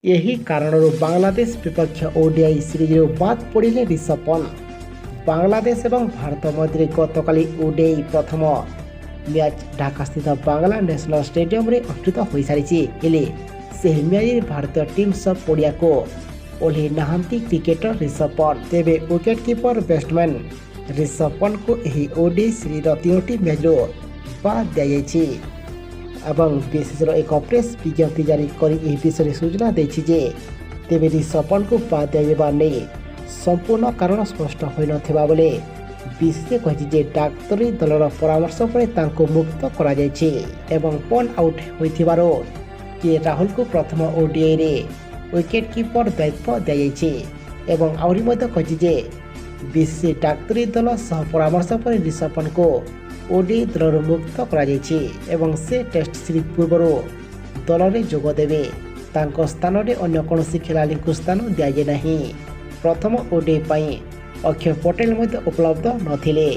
ଏହି କାରଣରୁ ବାଂଲାଦେଶ ବିପକ୍ଷ ଓଡିଆଇ ସିରିଜରୁ ବାଦ୍ ପଡ଼ିଲେ ରିଷଭ ପନ୍ଥ। ବାଂଲାଦେଶ ଏବଂ ଭାରତ ମଧ୍ୟରେ ଗତକାଲି ଓଡିଆଇ ପ୍ରଥମ ମ୍ୟାଚ୍ ଢାକାସ୍ଥିତ ବାଂଲା ନ୍ୟାସନାଲ ଷ୍ଟାଡିୟମରେ ଅନୁଷ୍ଠିତ ହୋଇସାରିଛି। ହେଲେ ସେହି ମ୍ୟାଚରେ ଭାରତୀୟ ଟିମ୍ ସହ ପଡ଼ିଆକୁ ଓହ୍ଲାଇ ନାହାନ୍ତି କ୍ରିକେଟର ରିଷଭ ପନ୍ଥ। ତେବେ ୱିକେଟ୍ କିପର ବ୍ୟାଟ୍ସମ୍ୟାନ୍ ରିଷଭ ପନ୍ଥଙ୍କୁ ଏହି ଓଡିଆଇ ସିରିଜର 3ଟି ମ୍ୟାଚରୁ ବାଦ୍ ଦିଆଯାଇଛି ଏବଂ ବିସିସିର ଏକ ପ୍ରେସ୍ ବିଜ୍ଞପ୍ତି ଜାରି କରି ଏହି ବିଷୟରେ ସୂଚନା ଦେଇଛି ଯେ ତେବେ ରିଷଭ ପନ୍ଥଙ୍କୁ ବାଦ୍ ଦିଆଯିବା ନେଇ ସମ୍ପୂର୍ଣ୍ଣ କାରଣ ସ୍ପଷ୍ଟ ହୋଇନଥିବା ବେଳେ ବିସିସି କହିଛି ଯେ ଡାକ୍ତରୀ ଦଳର ପରାମର୍ଶ ପରେ ତାଙ୍କୁ ମୁକ୍ତ କରାଯାଇଛି ଏବଂ ପନ୍ଥ ଆଉଟ୍ ହୋଇଥିବାରୁ କେ ରାହୁଲଙ୍କୁ ପ୍ରଥମ ଓଡିଆଇରେ ୱିକେଟ୍ କିପର ଦାୟିତ୍ୱ ଦିଆଯାଇଛି ଏବଂ ଆହୁରି ମଧ୍ୟ କହିଛି ଯେ ବିସିସି ଡାକ୍ତରୀ ଦଳ ସହ ପରାମର୍ଶ ପରେ ରିଷଭ ପନ୍ଥଙ୍କୁ ଓଡିଆଇ ଦଳରୁ ମୁକ୍ତ କରାଯାଇଛି ଏବଂ ସେ ଟେଷ୍ଟ ସିରିଜ୍ ପୂର୍ବରୁ ଦଳରେ ଯୋଗ ଦେବେ। ତାଙ୍କ ସ୍ଥାନରେ ଅନ୍ୟ କୌଣସି ଖେଳାଳିଙ୍କୁ ସ୍ଥାନ ଦିଆଯାଇ ନାହିଁ। ପ୍ରଥମ ଓଡିଆଇ ପାଇଁ ଅକ୍ଷୟ ପଟେଲ ମଧ୍ୟ ଉପଲବ୍ଧ ନଥିଲେ।